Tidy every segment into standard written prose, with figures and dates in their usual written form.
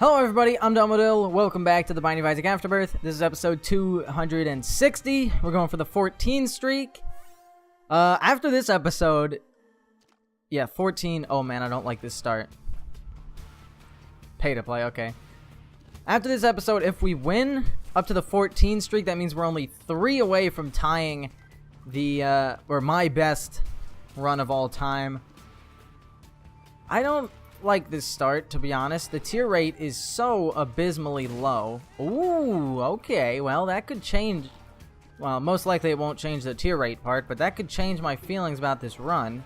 Hello everybody, I'm Dominodyl. Welcome back to the Binding of Isaac Afterbirth. This is episode 260. We're going for the 14 streak. After this episode... Yeah, 14. Oh man, I don't like this start. Pay to play, okay. After this episode, if we win up to the 14 streak, that means we're only 3 away from tying the, or my best run of all time. I don't like this start, to be honest. The tier rate is so abysmally low. Ooh, okay, well, that could change. Well, most likely it won't change the tier rate part, but that could change my feelings about this run.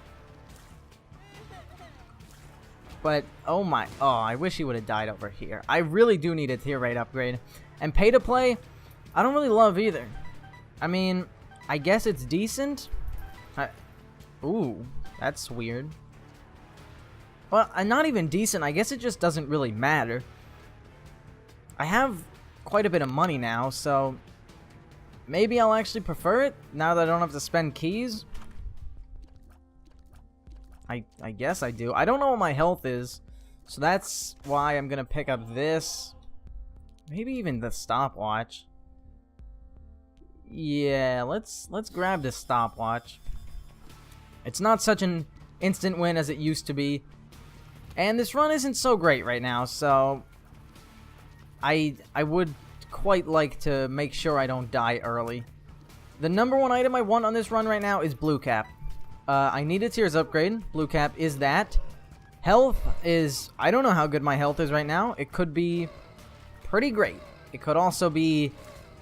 But, oh, I wish he would have died over here. I really do need a tier rate upgrade. And pay to play, I don't really love either. I mean, I guess it's decent. Ooh, that's weird. Well, not even decent. I guess it just doesn't really matter. I have quite a bit of money now, so maybe I'll actually prefer it now that I don't have to spend keys. I guess I do. I don't know what my health is, so that's why I'm gonna pick up this. Maybe even the stopwatch. Yeah, let's grab this stopwatch. It's not such an instant win as it used to be. And this run isn't so great right now, so I would quite like to make sure I don't die early. The number one item I want on this run right now is Blue Cap. I need a tiers upgrade. Blue Cap is that. Health is... I don't know how good my health is right now. It could be pretty great. It could also be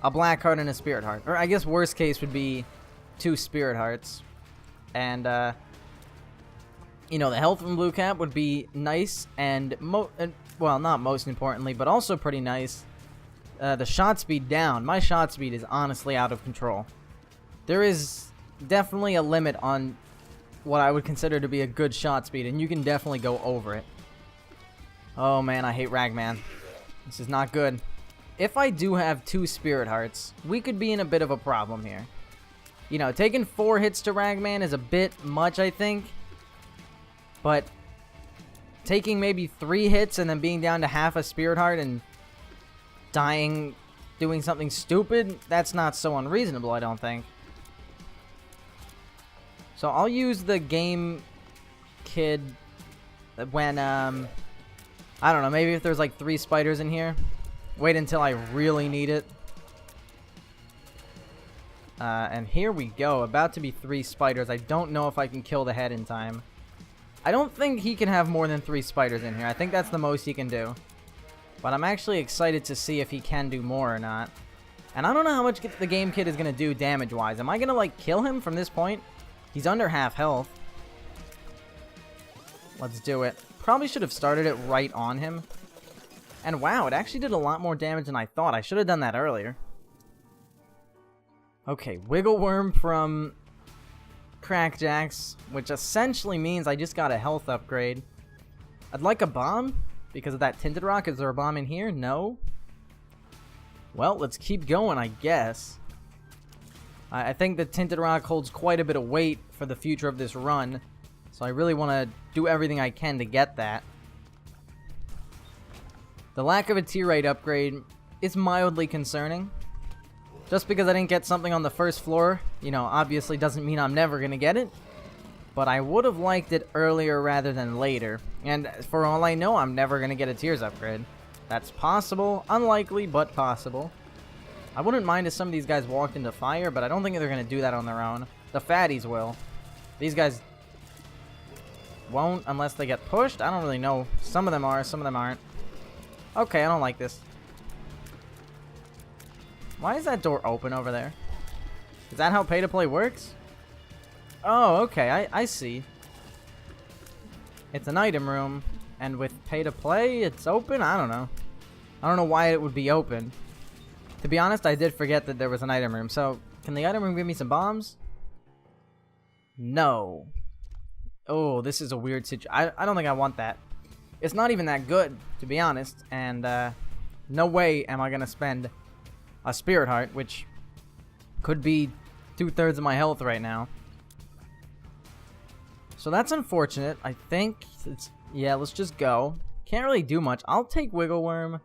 a black heart and a spirit heart. Or I guess worst case would be 2 spirit hearts. And, you know, the health from Blue Cap would be nice, and well, not most importantly, but also pretty nice. The shot speed down. My shot speed is honestly out of control. There is definitely a limit on what I would consider to be a good shot speed, and you can definitely go over it. Oh man, I hate Ragman. This is not good. If I do have 2 spirit hearts, we could be in a bit of a problem here. You know, taking 4 hits to Ragman is a bit much, I think. But taking maybe 3 hits and then being down to half a spirit heart and dying doing something stupid, that's not so unreasonable, I don't think. So I'll use the game kid when, I don't know, maybe if there's like 3 spiders in here. Wait until I really need it. And here we go, about to be 3 spiders. I don't know if I can kill the head in time. I don't think he can have more than 3 spiders in here. I think that's the most he can do. But I'm actually excited to see if he can do more or not. And I don't know how much the game kid is going to do damage-wise. Am I going to, like, kill him from this point? He's under half health. Let's do it. Probably should have started it right on him. And wow, it actually did a lot more damage than I thought. I should have done that earlier. Okay, Wiggle Worm from Crackjacks, which essentially means I just got a health upgrade. I'd like a bomb because of that Tinted Rock. Is there a bomb in here? No. Well, let's keep going, I guess. I think the Tinted Rock holds quite a bit of weight for the future of this run, so I really want to do everything I can to get that. The lack of a tier rate upgrade is mildly concerning. Just because I didn't get something on the first floor, you know, obviously doesn't mean I'm never going to get it. But I would have liked it earlier rather than later. And for all I know, I'm never going to get a tiers upgrade. That's possible. Unlikely, but possible. I wouldn't mind if some of these guys walked into fire, but I don't think they're going to do that on their own. The fatties will. These guys won't unless they get pushed. I don't really know. Some of them are, some of them aren't. Okay, I don't like this. Why is that door open over there? Is that how pay to play works? Oh, okay, I see. It's an item room, and with pay to play, it's open? I don't know. I don't know why it would be open. To be honest, I did forget that there was an item room. So, can the item room give me some bombs? No. Oh, this is a weird situation. I don't think I want that. It's not even that good, to be honest. And, no way am I going to spend a spirit heart, which could be 2/3 of my health right now. So that's unfortunate. I think it's... Yeah, let's just go. Can't really do much. I'll take Wiggle Worm.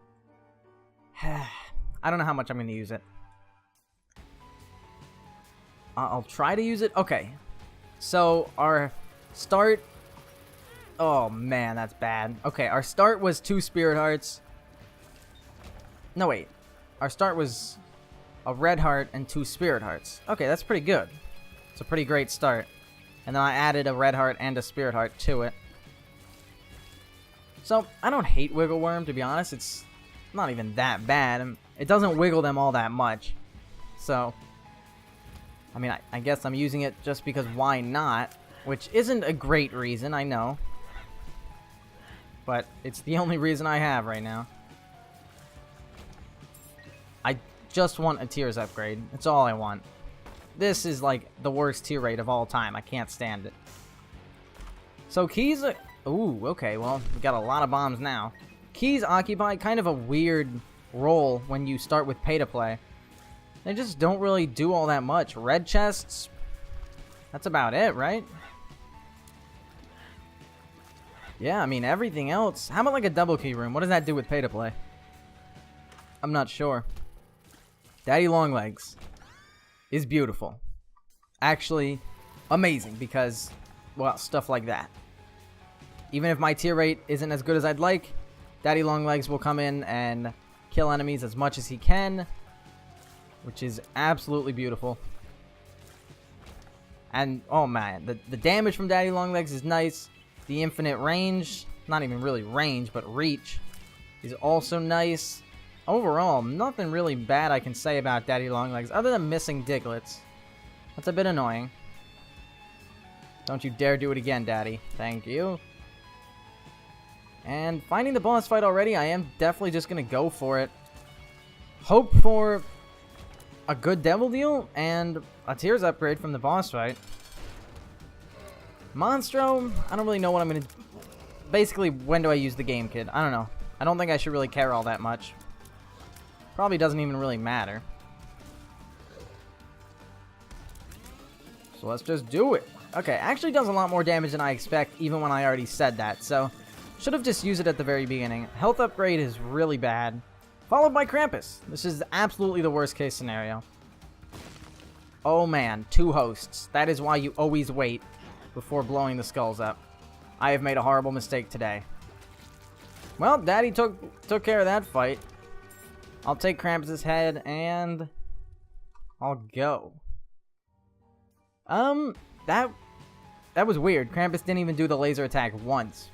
I don't know how much I'm going to use it. I'll try to use it. Okay. So, our start... Oh, man, that's bad. Okay, our start was 2 Spirit Hearts. No, wait. Our start was a Red Heart and 2 Spirit Hearts. Okay, that's pretty good. It's a pretty great start. And then I added a Red Heart and a Spirit Heart to it. So, I don't hate Wiggle Worm, to be honest. It's not even that bad. It doesn't wiggle them all that much. So, I mean, I guess I'm using it just because why not? Which isn't a great reason, I know. But it's the only reason I have right now. I just want a Tears upgrade. That's all I want. This is like the worst tier rate of all time. I can't stand it. So keys... Ooh, okay, well, we got a lot of bombs now. Keys occupy kind of a weird role when you start with pay-to-play. They just don't really do all that much. Red chests, that's about it, right? Yeah, I mean, everything else. How about like a double key room? What does that do with pay-to-play? I'm not sure. Daddy Longlegs is beautiful. Actually, amazing because, well, stuff like that. Even if my tier rate isn't as good as I'd like, Daddy Longlegs will come in and kill enemies as much as he can, which is absolutely beautiful. And, oh man, the damage from Daddy Longlegs is nice. The infinite range, not even really range, but reach, is also nice. Overall, nothing really bad I can say about Daddy Longlegs, other than missing Diglets. That's a bit annoying. Don't you dare do it again, Daddy. Thank you. And finding the boss fight already, I am definitely just going to go for it. Hope for a good Devil Deal and a Tears upgrade from the boss fight. Monstro, I don't really know what I'm going to... Basically, when do I use the game kit? I don't know. I don't think I should really care all that much. Probably doesn't even really matter. So let's just do it. Okay, actually does a lot more damage than I expect, even when I already said that, so... Should have just used it at the very beginning. Health upgrade is really bad. Followed by Krampus. This is absolutely the worst case scenario. Oh man, 2 hosts. That is why you always wait before blowing the skulls up. I have made a horrible mistake today. Well, Daddy took care of that fight. I'll take Krampus' head and I'll go. That was weird. Krampus didn't even do the laser attack once.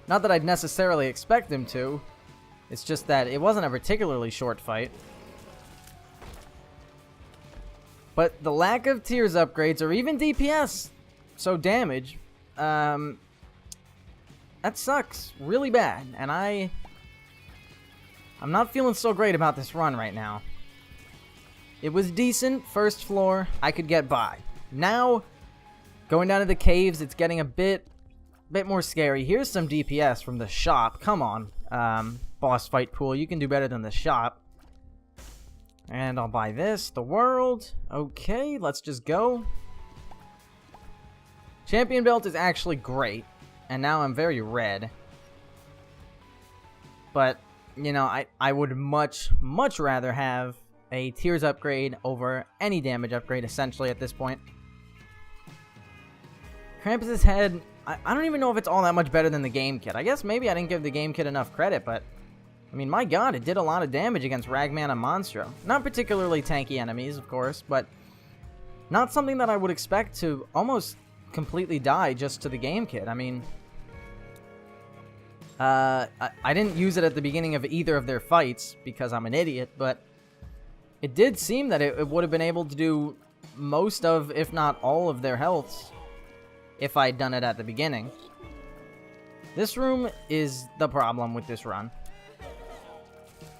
Not that I'd necessarily expect him to. It's just that it wasn't a particularly short fight. But the lack of Tears upgrades or even DPS, so damage, that sucks really bad. And I'm not feeling so great about this run right now. It was decent, first floor, I could get by. Now, going down to the caves, it's getting a bit more scary. Here's some DPS from the shop. Come on, boss fight pool. You can do better than the shop. And I'll buy this. The world. Okay, let's just go. Champion belt is actually great. And now I'm very red. But, you know, I would much rather have a Tears upgrade over any damage upgrade, essentially, at this point. Krampus' head... I don't even know if it's all that much better than the game kit. I guess maybe I didn't give the game kit enough credit, but... I mean, my god, it did a lot of damage against Ragman and Monstro. Not particularly tanky enemies, of course, but... Not something that I would expect to almost completely die just to the game kit. I mean... I didn't use it at the beginning of either of their fights, because I'm an idiot, but... It did seem that it would have been able to do most of, if not all of their healths, if I'd done it at the beginning. This room is the problem with this run.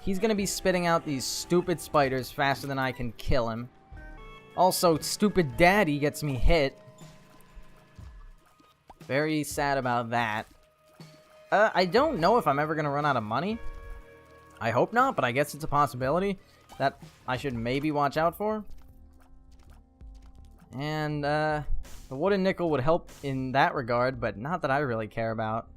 He's gonna be spitting out these stupid spiders faster than I can kill him. Also, stupid Daddy gets me hit. Very sad about that. I don't know if I'm ever gonna run out of money. I hope not, but I guess it's a possibility that I should maybe watch out for. And, the wooden nickel would help in that regard, but not that I really care about.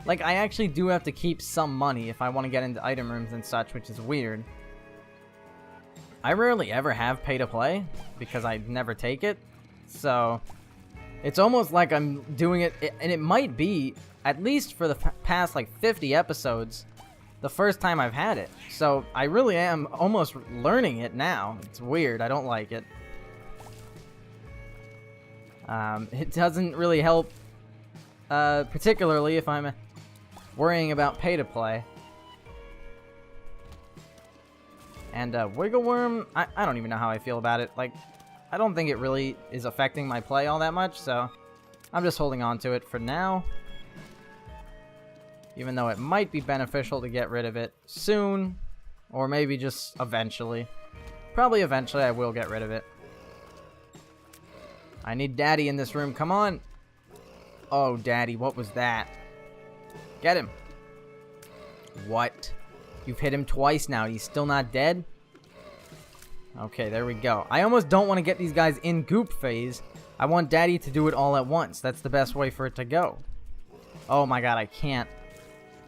Like, I actually do have to keep some money if I want to get into item rooms and such, which is weird. I rarely ever have pay to play because I never take it. So, it's almost like I'm doing it, and it might be, at least for the past like 50 episodes, the first time I've had it. So, I really am almost learning it now. It's weird. I don't like it. It doesn't really help, particularly if I'm worrying about pay to play. And Wiggle Worm, I don't even know how I feel about it. Like, I don't think it really is affecting my play all that much, so I'm just holding on to it for now. Even though it might be beneficial to get rid of it soon, or maybe just eventually. Probably eventually I will get rid of it. I need Daddy in this room, come on! Oh, Daddy, what was that? Get him! What? You've hit him twice now, he's still not dead? Okay, there we go. I almost don't want to get these guys in goop phase. I want Daddy to do it all at once. That's the best way for it to go. Oh my god, I can't.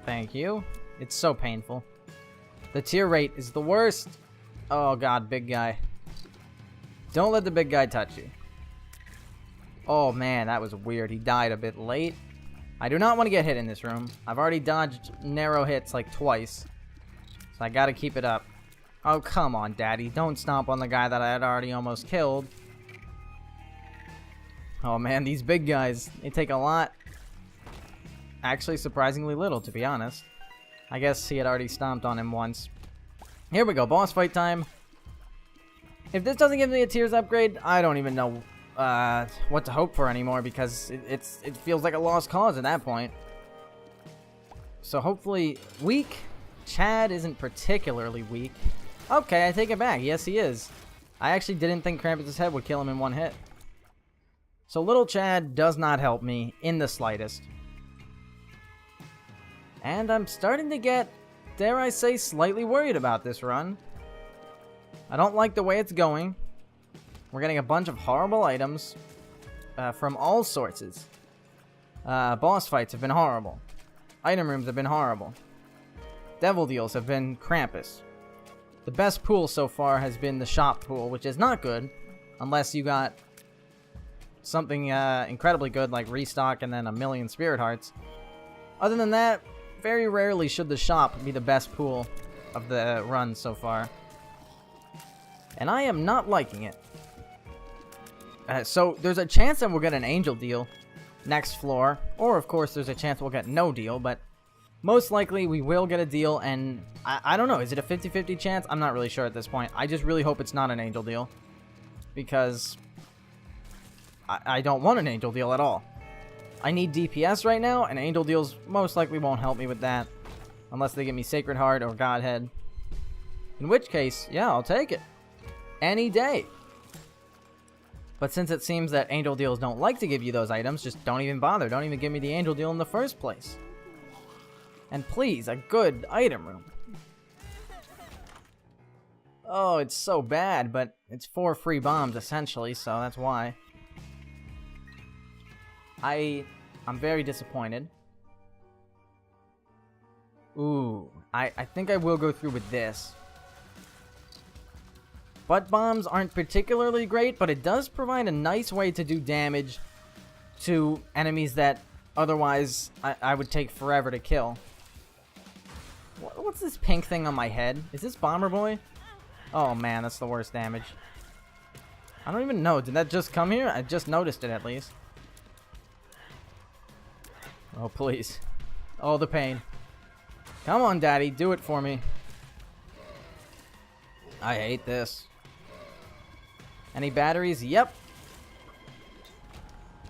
Thank you. It's so painful. The tear rate is the worst. Oh god, big guy. Don't let the big guy touch you. Oh man, that was weird. He died a bit late. I do not want to get hit in this room. I've already dodged narrow hits like twice. So I gotta keep it up. Oh, come on, Daddy. Don't stomp on the guy that I had already almost killed. Oh man, these big guys, they take a lot. Actually, surprisingly little, to be honest. I guess he had already stomped on him once. Here we go, boss fight time. If this doesn't give me a tiers upgrade, I don't even know what to hope for anymore, because it feels like a lost cause at that point. So hopefully, weak. Chad isn't particularly weak. Okay, I take it back. Yes, he is. I actually didn't think Krampus' head would kill him in one hit. So little Chad does not help me in the slightest. And I'm starting to get, dare I say, slightly worried about this run. I don't like the way it's going. We're getting a bunch of horrible items from all sources. Boss fights have been horrible. Item rooms have been horrible. Devil deals have been Krampus. The best pool so far has been the shop pool, which is not good, unless you got something incredibly good like restock and then 1,000,000 spirit hearts. Other than that, very rarely should the shop be the best pool of the run so far. And I am not liking it. So there's a chance that we'll get an angel deal next floor, or of course there's a chance we'll get no deal, but most likely we will get a deal, and I don't know, is it a 50-50 chance? I'm not really sure at this point. I just really hope it's not an angel deal, because I don't want an angel deal at all. I need DPS right now, and angel deals most likely won't help me with that, unless they give me Sacred Heart or Godhead. In which case, yeah, I'll take it. Any day. But since it seems that angel deals don't like to give you those items, just don't even bother. Don't even give me the angel deal in the first place. And please, a good item room. Oh, it's so bad, but it's 4 free bombs, essentially, so that's why. I'm very disappointed. Ooh, I think I will go through with this. Butt bombs aren't particularly great, but it does provide a nice way to do damage to enemies that otherwise I would take forever to kill. What's this pink thing on my head? Is this Bomber Boy? Oh man, that's the worst damage. I don't even know. Did that just come here? I just noticed it at least. Oh, please. Oh, the pain. Come on, Daddy. Do it for me. I hate this. Any batteries? Yep.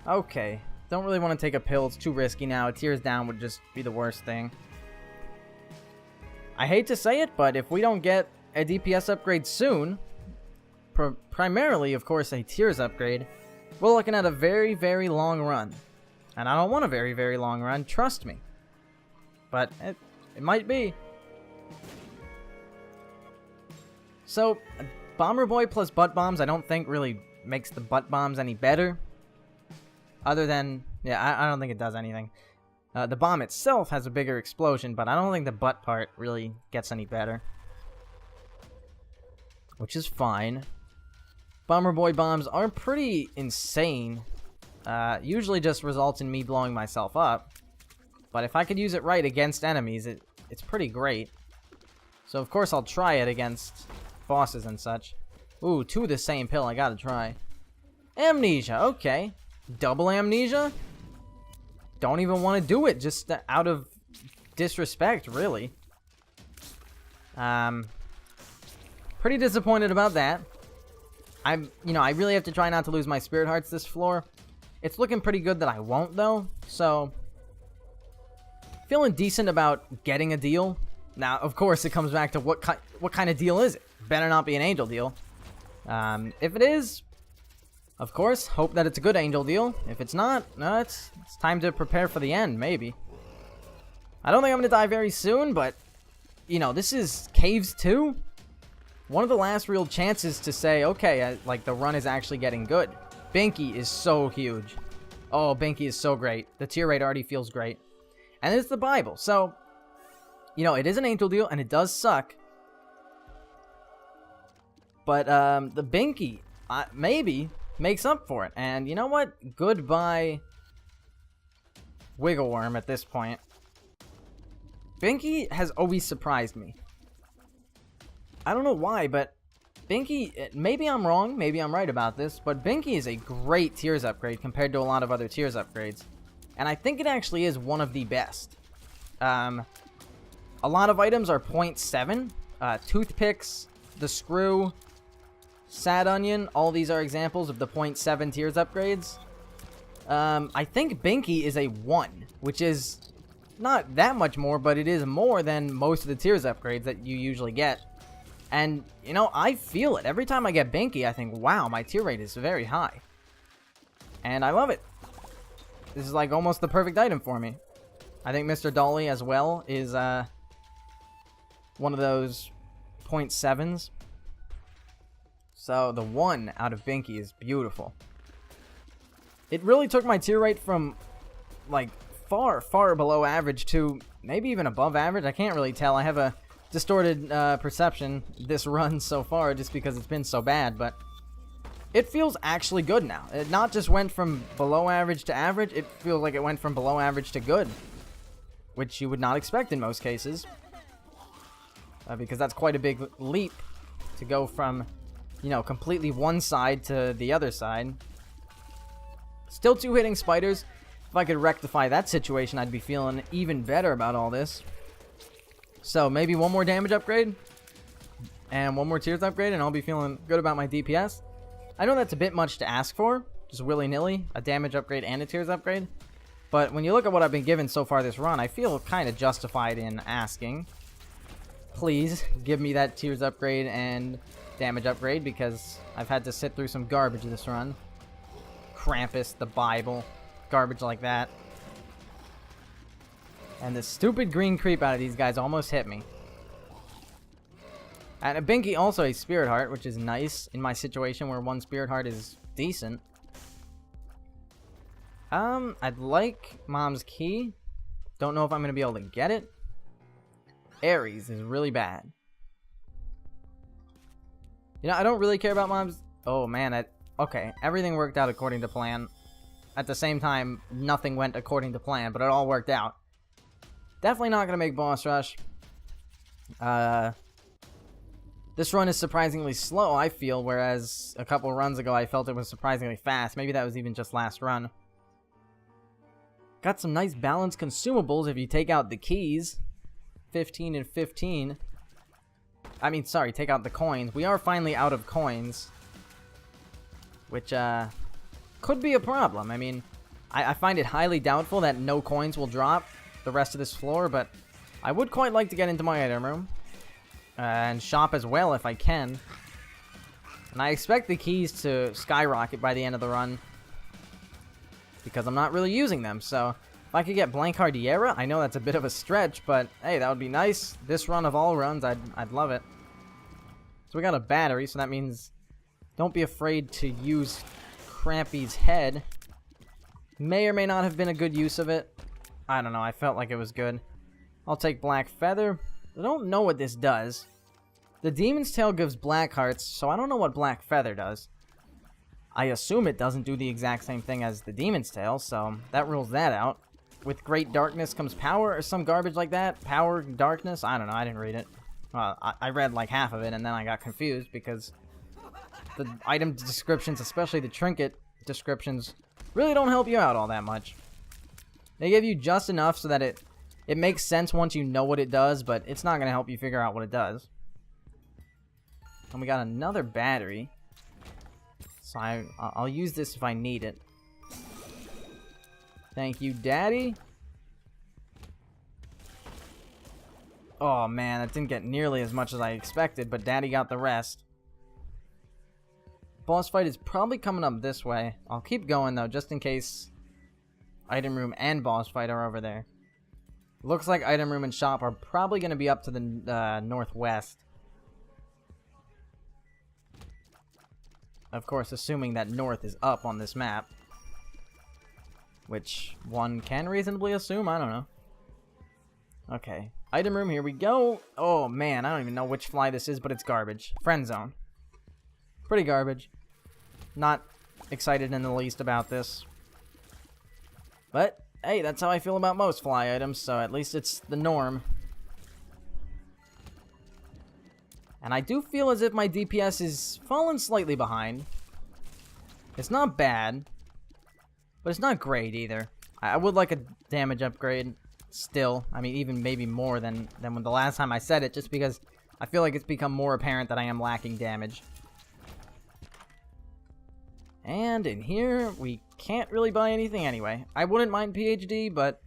Okay. Don't really want to take a pill. It's too risky now. A tears down would just be the worst thing. I hate to say it, but if we don't get a DPS upgrade soon, primarily, of course, a tears upgrade, we're looking at a very, very long run. And I don't want a very, very long run, trust me. But it might be. So, Bomber Boy plus butt bombs I don't think really makes the butt bombs any better. Other than, yeah, I don't think it does anything. The bomb itself has a bigger explosion, but I don't think the butt part really gets any better. Which is fine. Bomber Boy bombs are pretty insane. Usually just results in me blowing myself up. But if I could use it right against enemies, it's pretty great. So of course I'll try it against bosses and such. Ooh, 2 of the same pill, I gotta try. Amnesia, okay. Double amnesia? Don't even want to do it, just out of disrespect, really. Pretty disappointed about that. I really have to try not to lose my spirit hearts this floor. It's looking pretty good that I won't, though. So, feeling decent about getting a deal. Now, of course, it comes back to what kind of deal is it? Better not be an angel deal. If it is, of course, hope that it's a good angel deal. If it's not, no, it's time to prepare for the end, maybe. I don't think I'm going to die very soon, but, this is Caves 2. One of the last real chances to say, okay, like, the run is actually getting good. Binky is so huge. Oh, Binky is so great. The tier rate already feels great. And it's the Bible, so, it is an angel deal, and it does suck. But, the Binky, maybe, makes up for it. And you know what? Goodbye, Wiggle Worm at this point. Binky has always surprised me. I don't know why, but Binky, maybe I'm wrong, maybe I'm right about this, but Binky is a great tiers upgrade compared to a lot of other tiers upgrades. And I think it actually is one of the best. A lot of items are 0.7. Toothpicks, the screw, Sad Onion, all these are examples of the 0.7 tiers upgrades. I think Binky is a 1, which is not that much more, but it is more than most of the tiers upgrades that you usually get. And, I feel it. Every time I get Binky, I think, wow, my tier rate is very high. And I love it. This is like almost the perfect item for me. I think Mr. Dolly as well is one of those 0.7s. So the 1 out of Binky is beautiful. It really took my tier rate from like far, far below average to maybe even above average. I can't really tell. I have a distorted perception this run so far just because it's been so bad, but it feels actually good now. It not just went from below average to average, it feels like it went from below average to good, which you would not expect in most cases, because that's quite a big leap to go from, completely one side to the other side. Still 2 hitting spiders. If I could rectify that situation, I'd be feeling even better about all this. So maybe 1 more damage upgrade and 1 more tiers upgrade, and I'll be feeling good about my DPS. I know that's a bit much to ask for, just willy-nilly, a damage upgrade and a tiers upgrade. But when you look at what I've been given so far this run, I feel kind of justified in asking. Please give me that tiers upgrade and damage upgrade, because I've had to sit through some garbage this run. Krampus, the Bible, garbage like that. And the stupid green creep out of these guys almost hit me. And a Binky also a spirit heart, which is nice in my situation where 1 spirit heart is decent. I'd like Mom's Key. Don't know if I'm going to be able to get it. Aries is really bad. I don't really care about Mom's... Oh, man. Okay, everything worked out according to plan. At the same time, nothing went according to plan, but it all worked out. Definitely not going to make boss rush. This run is surprisingly slow, I feel, whereas a couple runs ago I felt it was surprisingly fast. Maybe that was even just last run. Got some nice balanced consumables if you take out the keys. 15 and 15. I mean, sorry, take out the coins. We are finally out of coins, which could be a problem. I mean, I find it highly doubtful that no coins will drop the rest of this floor, but I would quite like to get into my item room and shop as well if I can. And I expect the keys to skyrocket by the end of the run because I'm not really using them. So if I could get Blancardiera, I know that's a bit of a stretch, but hey, that would be nice. This run of all runs, I'd love it. So we got a battery, so that means don't be afraid to use Crampy's head. May or may not have been a good use of it. I don't know, I felt like it was good. I'll take Black Feather. I don't know what this does. The Demon's Tail gives Black Hearts, so I don't know what Black Feather does. I assume it doesn't do the exact same thing as the Demon's Tail, so that rules that out. With Great Darkness comes Power, or some garbage like that. Power, Darkness, I don't know, I didn't read it. Well, I read like half of it, and then I got confused, because the item descriptions, especially the trinket descriptions, really don't help you out all that much. They give you just enough so that it makes sense once you know what it does, but it's not going to help you figure out what it does. And we got another battery. So I'll use this if I need it. Thank you, Daddy. Oh, man, that didn't get nearly as much as I expected, but Daddy got the rest. Boss fight is probably coming up this way. I'll keep going, though, just in case item room and boss fight are over there. Looks like item room and shop are probably going to be up to the northwest. Of course, assuming that north is up on this map. Which one can reasonably assume, I don't know. Okay, item room, here we go. Oh man, I don't even know which fly this is, but it's garbage. Friend zone. Pretty garbage. Not excited in the least about this. But, hey, that's how I feel about most fly items, so at least it's the norm. And I do feel as if my DPS is falling slightly behind. It's not bad, but it's not great either. I would like a damage upgrade still. I mean, even maybe more than when the last time I said it, just because I feel like it's become more apparent that I am lacking damage. And in here, we can't really buy anything anyway. I wouldn't mind PhD, but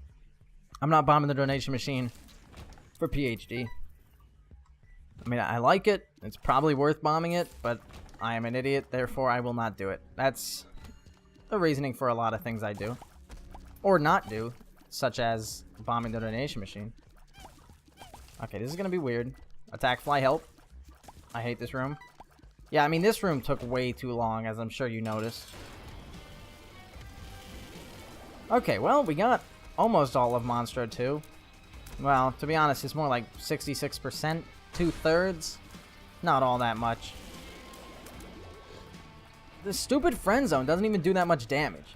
I'm not bombing the donation machine for PhD. I mean, I like it. It's probably worth bombing it, but I am an idiot, therefore I will not do it. That's the reasoning for a lot of things I do. Or not do, such as bombing the donation machine. Okay, this is gonna be weird. Attack fly help. I hate this room. Yeah, I mean, this room took way too long, as I'm sure you noticed. Okay, well, we got almost all of Monstro 2. Well, to be honest, it's more like 66%. 2/3. Not all that much. This stupid friend zone doesn't even do that much damage.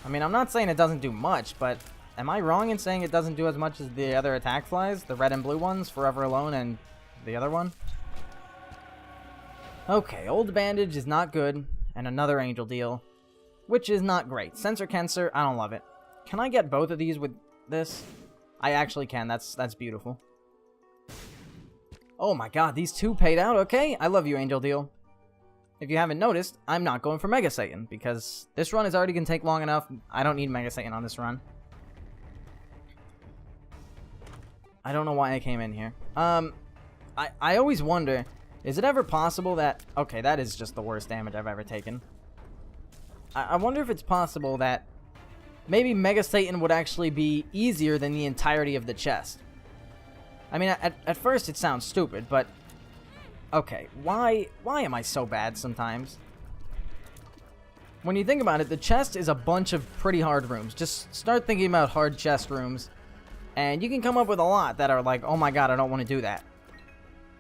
I mean, I'm not saying it doesn't do much, but am I wrong in saying it doesn't do as much as the other attack flies? The red and blue ones, Forever Alone, and the other one? Okay, Old Bandage is not good, and another Angel Deal, which is not great. Sensor Cancer, I don't love it. Can I get both of these with this? I actually can, that's beautiful. Oh my god, these two paid out, okay? I love you, Angel Deal. If you haven't noticed, I'm not going for Mega Satan, because this run is already going to take long enough. I don't need Mega Satan on this run. I don't know why I came in here. I always wonder, is it ever possible that... Okay, that is just the worst damage I've ever taken. I wonder if it's possible that maybe Mega Satan would actually be easier than the entirety of the chest. I mean, at first it sounds stupid, but... Okay, why am I so bad sometimes? When you think about it, the chest is a bunch of pretty hard rooms. Just start thinking about hard chest rooms, and you can come up with a lot that are like, oh my god, I don't want to do that.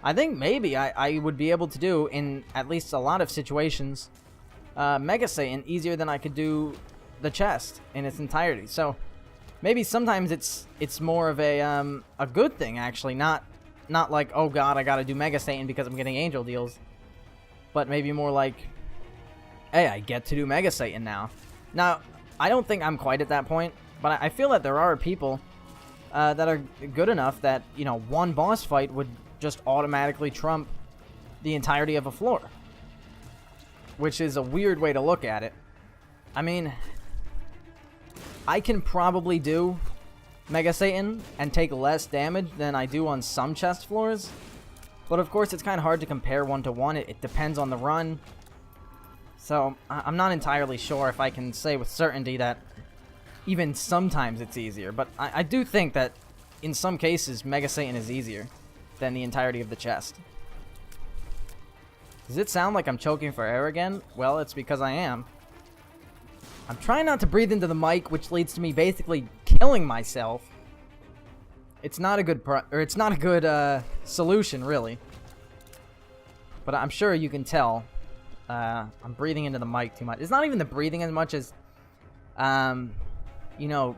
I think maybe I would be able to do, in at least a lot of situations, Mega Satan easier than I could do the chest in its entirety. So maybe sometimes it's more of a good thing, actually, not like, oh god, I gotta do Mega Satan because I'm getting Angel Deals, but maybe more like, hey, I get to do Mega Satan now. Now, I don't think I'm quite at that point, but I feel that there are people that are good enough that, you know, one boss fight would just automatically trump the entirety of a floor. Which is a weird way to look at it. I mean, I can probably do Mega Satan and take less damage than I do on some chest floors. But of course, it's kind of hard to compare one to one. It depends on the run. So, I'm not entirely sure if I can say with certainty that even sometimes it's easier. But I do think that in some cases, Mega Satan is easier than the entirety of the chest. Does it sound like I'm choking for air again? Well, it's because I am. I'm trying not to breathe into the mic, which leads to me basically killing myself. It's not a good solution, really. But I'm sure you can tell I'm breathing into the mic too much. It's not even the breathing as much as, you know,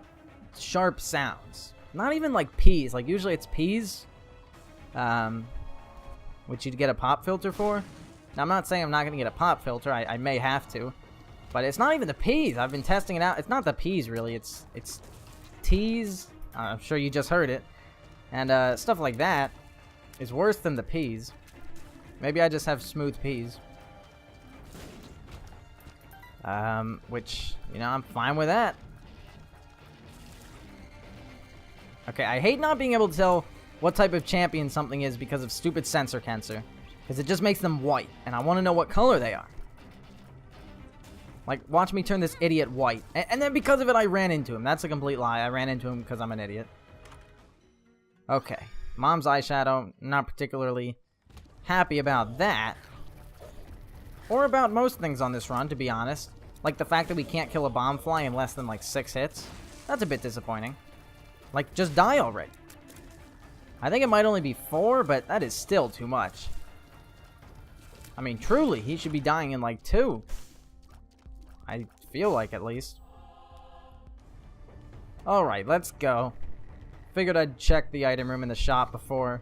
sharp sounds. Not even like P's. Like usually it's P's, which you'd get a pop filter for. Now I'm not saying I'm not going to get a pop filter. I may have to. But it's not even the P's. I've been testing it out. It's not the P's, really. It's T's. I'm sure you just heard it. And stuff like that is worse than the P's. Maybe I just have smooth P's. Which, you know, I'm fine with that. Okay, I hate not being able to tell what type of champion something is because of stupid sensor cancer. Because it just makes them white. And I want to know what color they are. Like, watch me turn this idiot white. And then because of it, I ran into him. That's a complete lie. I ran into him because I'm an idiot. Okay. Mom's eyeshadow. Not particularly happy about that. Or about most things on this run, to be honest. Like the fact that we can't kill a bomb fly in less than, like, 6 hits. That's a bit disappointing. Like, just die already. I think it might only be 4, but that is still too much. I mean, truly, he should be dying in, like, 2. I feel like, at least. Alright, let's go. Figured I'd check the item room in the shop before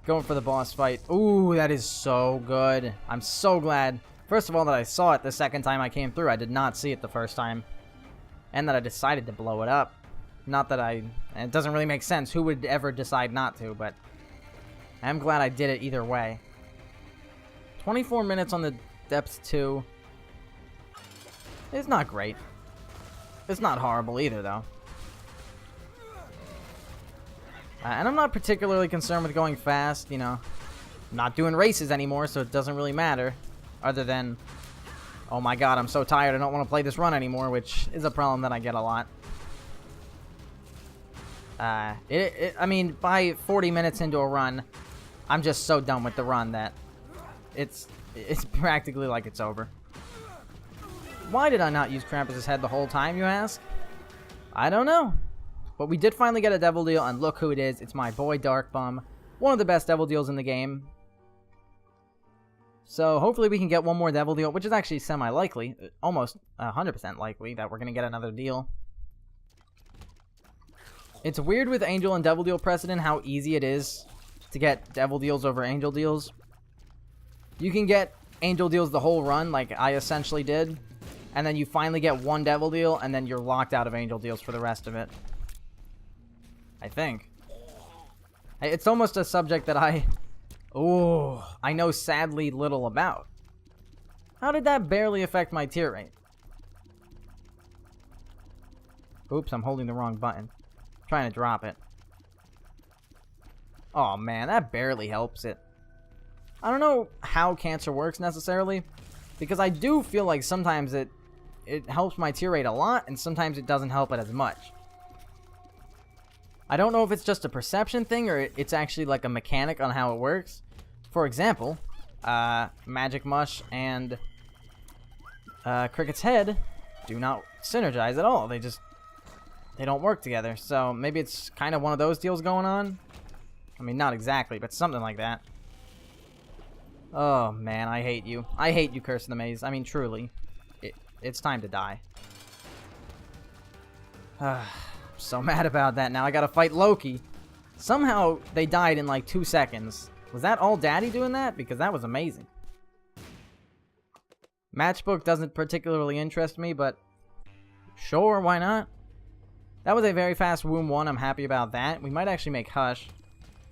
going for the boss fight. Ooh, that is so good. I'm so glad, first of all, that I saw it the second time I came through. I did not see it the first time. And that I decided to blow it up. Not that and it doesn't really make sense. Who would ever decide not to, but I'm glad I did it either way. 24 minutes on the depths 2. It's not great. It's not horrible either, though. And I'm not particularly concerned with going fast, you know. I'm not doing races anymore, so it doesn't really matter. Other than, oh my god, I'm so tired, I don't want to play this run anymore, which is a problem that I get a lot. I mean, by 40 minutes into a run, I'm just so done with the run that it's practically like it's over. Why did I not use Krampus's head the whole time, you ask? I don't know. But we did finally get a Devil Deal, and look who it is. It's my boy Dark Bum. One of the best Devil Deals in the game. So hopefully we can get one more Devil Deal, which is actually semi-likely. Almost 100% likely that we're going to get another deal. It's weird with Angel and Devil Deal precedent how easy it is to get Devil Deals over Angel Deals. You can get Angel Deals the whole run, like I essentially did. And then you finally get one Devil Deal, and then you're locked out of Angel Deals for the rest of it. I think. It's almost a subject that I know sadly little about. How did that barely affect my tier rate? Oops, I'm holding the wrong button. Trying to drop it. Oh man, that barely helps it. I don't know how cancer works necessarily, because I do feel like sometimes it helps my tier rate a lot, and sometimes it doesn't help it as much. I don't know if it's just a perception thing, or it's actually like a mechanic on how it works. For example, Magic Mush and Cricket's Head do not synergize at all. They don't work together. So maybe it's kind of one of those deals going on. I mean, not exactly, but something like that. Oh man, I hate you. I hate you, Curse of the Maze. I mean, truly. It's time to die. I'm so mad about that. Now I gotta fight Loki. Somehow they died in like 2 seconds. Was that all Daddy doing that? Because that was amazing. Matchbook doesn't particularly interest me, but sure, why not? That was a very fast Womb 1. I'm happy about that. We might actually make Hush,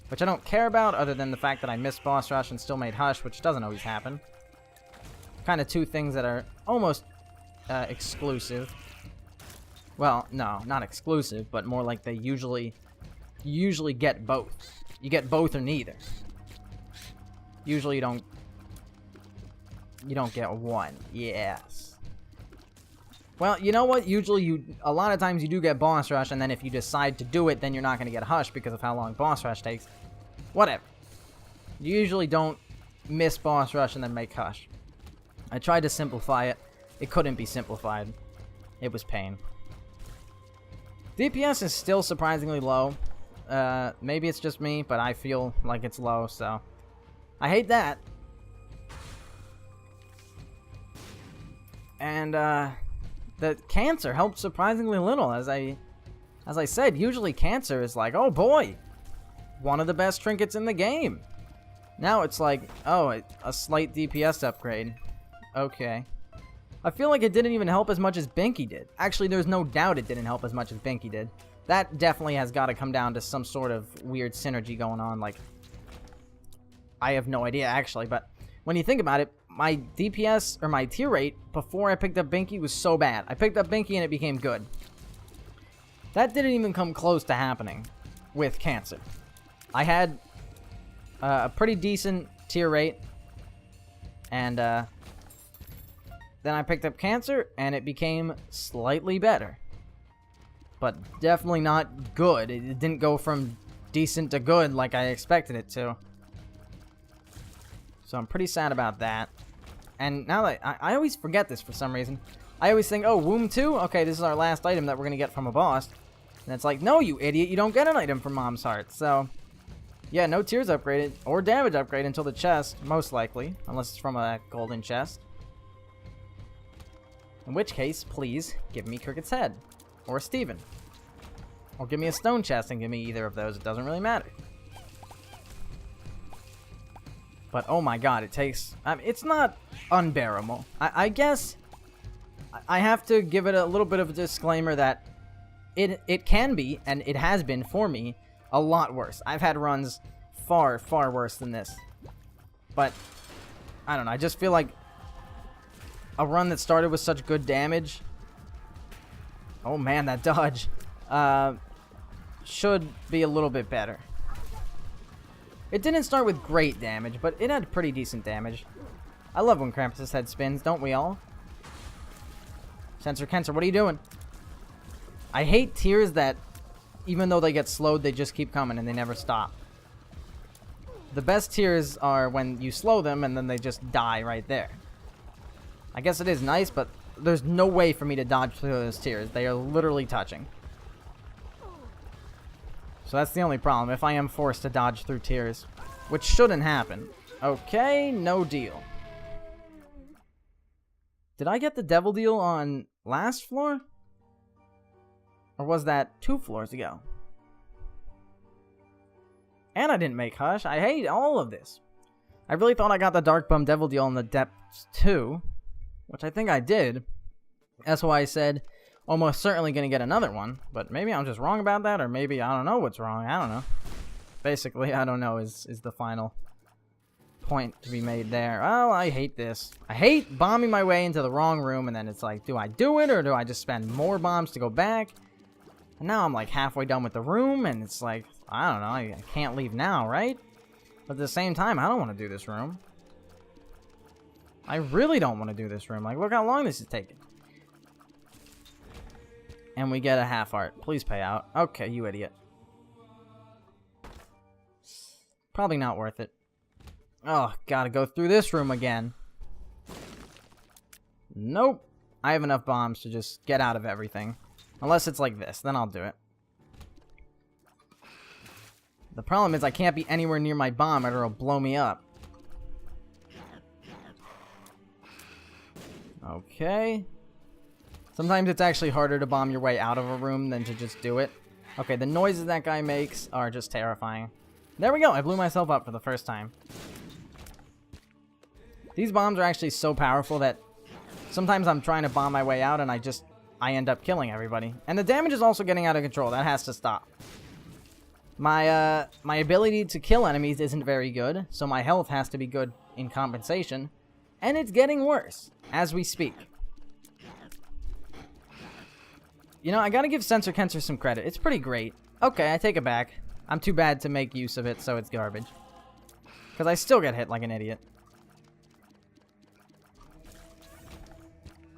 which I don't care about other than the fact that I missed Boss Rush and still made Hush, which doesn't always happen. Kind of two things that are almost exclusive. Well, no, not exclusive, but more like they usually get both. You get both or neither. Usually you don't get one. Yes. Well, you know what? Usually a lot of times you do get Boss Rush, and then if you decide to do it, then you're not going to get Hush because of how long Boss Rush takes. Whatever. You usually don't miss Boss Rush and then make Hush. I tried to simplify it. It couldn't be simplified. It was pain. DPS is still surprisingly low. Maybe it's just me, but I feel like it's low, so I hate that. And the cancer helped surprisingly little. As I said, usually cancer is like, oh boy, one of the best trinkets in the game. Now it's like, oh, a slight DPS upgrade. Okay. I feel like it didn't even help as much as Binky did. Actually, there's no doubt it didn't help as much as Binky did. That definitely has got to come down to some sort of weird synergy going on. Like, I have no idea, actually. But when you think about it, my DPS, or my tier rate, before I picked up Binky was so bad. I picked up Binky and it became good. That didn't even come close to happening with Cancer. I had a pretty decent tier rate. And then I picked up Cancer and it became slightly better. But definitely not good. It didn't go from decent to good like I expected it to. So I'm pretty sad about that. And now that I always forget this for some reason. I always think, oh, Womb 2? Okay, this is our last item that we're going to get from a boss. And it's like, no, you idiot, you don't get an item from Mom's Heart. So, yeah, no tears upgraded or damage upgrade until the chest, most likely. Unless it's from a golden chest. In which case, please, give me Cricket's head. Or Steven. Or give me a stone chest and give me either of those. It doesn't really matter. But, oh my god, it takes... it's not unbearable. I guess I have to give it a little bit of a disclaimer that it can be, and it has been for me, a lot worse. I've had runs far, far worse than this. But, I don't know, I just feel like a run that started with such good damage... Oh man, that dodge. Should be a little bit better. It didn't start with great damage, but it had pretty decent damage. I love when Krampus' head spins, don't we all? Sensor Kenser, what are you doing? I hate tiers that, even though they get slowed, they just keep coming and they never stop. The best tiers are when you slow them and then they just die right there. I guess it is nice, but there's no way for me to dodge through those tiers. They are literally touching. So that's the only problem, if I am forced to dodge through tiers. Which shouldn't happen. Okay, no deal. Did I get the devil deal on last floor? Or was that 2 floors ago? And I didn't make Hush. I hate all of this. I really thought I got the Dark Bum devil deal in the depths too. Which I think I did. That's why I said almost certainly going to get another one. But maybe I'm just wrong about that. Or maybe I don't know what's wrong. I don't know. Basically, I don't know is the final point to be made there. Oh, I hate this. I hate bombing my way into the wrong room. And then it's like, do I do it? Or do I just spend more bombs to go back? And now I'm like halfway done with the room. And it's like, I don't know. I can't leave now, right? But at the same time, I don't want to do this room. I really don't want to do this room. Like, look how long this is taking. And we get a half heart. Please pay out. Okay, you idiot. Probably not worth it. Oh, gotta go through this room again. Nope. I have enough bombs to just get out of everything. Unless it's like this, then I'll do it. The problem is I can't be anywhere near my bomb or it'll blow me up. Okay. Sometimes it's actually harder to bomb your way out of a room than to just do it. Okay, the noises that guy makes are just terrifying. There we go, I blew myself up for the first time. These bombs are actually so powerful that sometimes I'm trying to bomb my way out and I end up killing everybody. And the damage is also getting out of control. That has to stop. My ability to kill enemies isn't very good, so my health has to be good in compensation. And it's getting worse as we speak. You know, I gotta give Sensor Kenser some credit. It's pretty great. Okay, I take it back. I'm too bad to make use of it, so it's garbage. Because I still get hit like an idiot.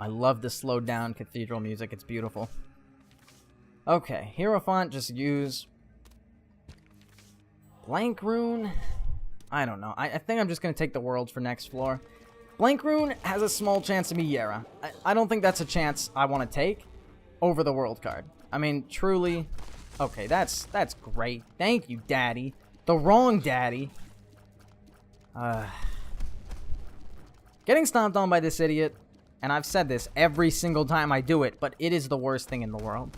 I love the slowed down cathedral music. It's beautiful. Okay, Hierophant, just use Blank Rune. I don't know. I think I'm just going to take the worlds for next floor. Blank Rune has a small chance to be Yera. I don't think that's a chance I want to take. over the world card. I mean, truly. Okay, that's great. Thank you, Daddy. The wrong Daddy. Getting stomped on by this idiot, and I've said this every single time I do it, but it is the worst thing in the world.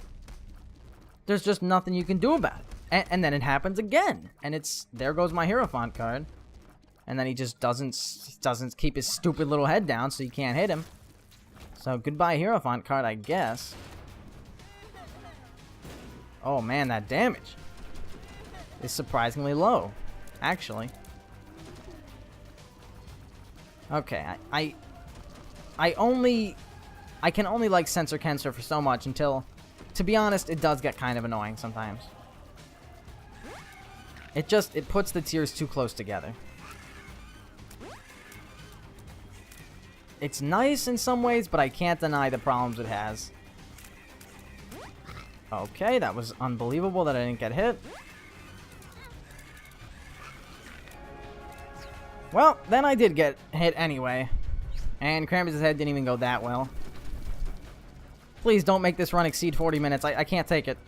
There's just nothing you can do about it. And then it happens again, and there goes my Hierophant card. And then he just doesn't keep his stupid little head down, so you can't hit him. So goodbye Hierophant card, I guess. Oh man, that damage is surprisingly low, actually. Okay, I can only like Censor Kenser for so much until, to be honest, it does get kind of annoying sometimes. It puts the tiers too close together. It's nice in some ways, but I can't deny the problems it has. Okay, that was unbelievable that I didn't get hit. Well, then I did get hit anyway. And Krampus' head didn't even go that well. Please don't make this run exceed 40 minutes. I can't take it.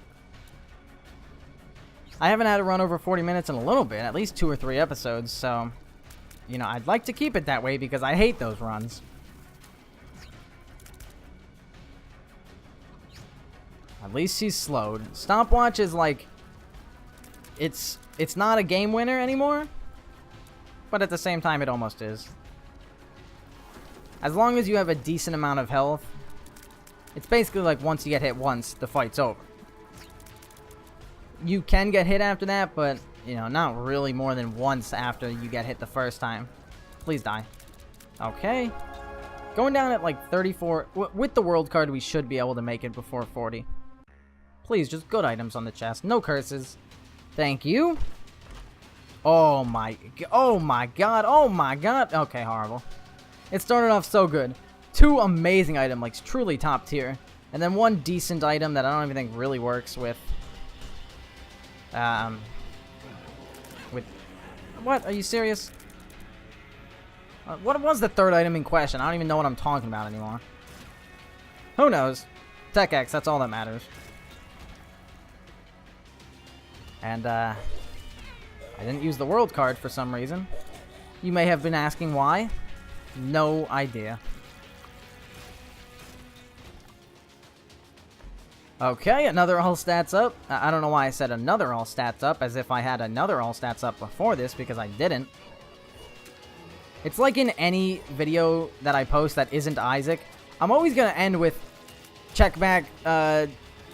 I haven't had a run over 40 minutes in a little bit, at least 2 or 3 episodes, so, you know, I'd like to keep it that way because I hate those runs. At least he's slowed. Stopwatch is like, it's not a game winner anymore, but at the same time it almost is. As long as you have a decent amount of health, it's basically like once you get hit once, the fight's over. You can get hit after that, but, you know, not really more than once after you get hit the first time. Please die. Okay. Going down at like 34. With the world card, we should be able to make it before 40. Please, just good items on the chest. No curses. Thank you. Oh my god. Oh my god. Okay, horrible. It started off so good. 2 amazing items, like truly top tier. And then 1 decent item that I don't even think really works with... What? Are you serious? What was the 3rd item in question? I don't even know what I'm talking about anymore. Who knows? Tech X, that's all that matters. And, I didn't use the world card for some reason. You may have been asking why. No idea. Okay, another all stats up. I don't know why I said another all stats up, as if I had another all stats up before this, because I didn't. It's like in any video that I post that isn't Isaac, I'm always going to end with, check back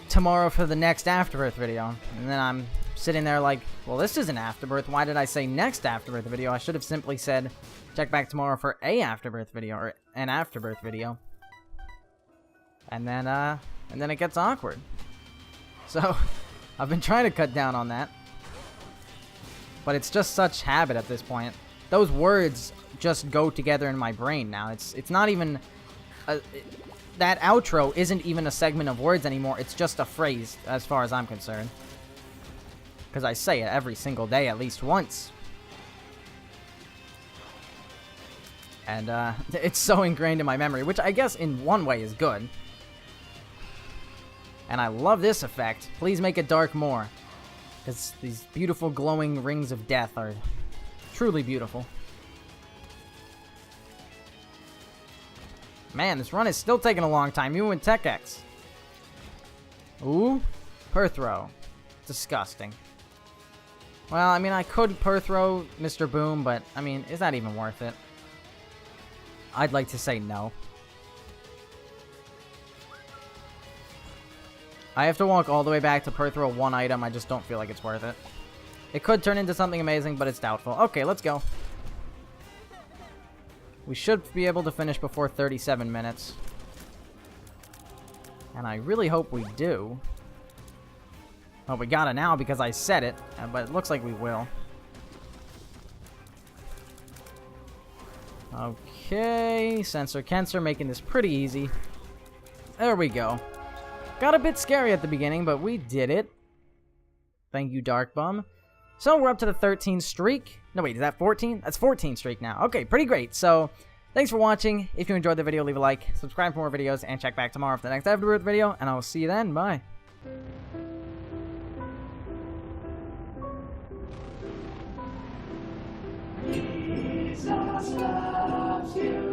tomorrow for the next Afterbirth video. And then I'm sitting there like, well, this isn't Afterbirth. Why did I say next Afterbirth video? I should have simply said, check back tomorrow for a Afterbirth video, or an Afterbirth video. And then it gets awkward. So, I've been trying to cut down on that. But it's just such habit at this point. Those words just go together in my brain now. It's not even... that outro isn't even a segment of words anymore. It's just a phrase, as far as I'm concerned. Because I say it every single day at least once. And it's so ingrained in my memory, which I guess in one way is good. And I love this effect. Please make it dark more. Because these beautiful glowing rings of death are truly beautiful. Man, this run is still taking a long time, even with Tech X. Ooh, Perthrow. Disgusting. Well, I mean, I could Perthrow Mr. Boom, but, I mean, is that even worth it? I'd like to say no. I have to walk all the way back to Perthrow 1 item. I just don't feel like it's worth it. It could turn into something amazing, but it's doubtful. Okay, let's go. We should be able to finish before 37 minutes. And I really hope we do. Well, we gotta now because I said it, but it looks like we will. Okay, Censor Kenser making this pretty easy. There we go. Got a bit scary at the beginning, but we did it. Thank you, Dark Bum. So we're up to the 13 streak. No, wait, is that 14? That's 14 streak now. Okay, pretty great. So Thanks for watching. If you enjoyed the video, leave a like, subscribe for more videos, and check back tomorrow for the next Afterbirth video, and I will see you then. Bye. Jesus loves you.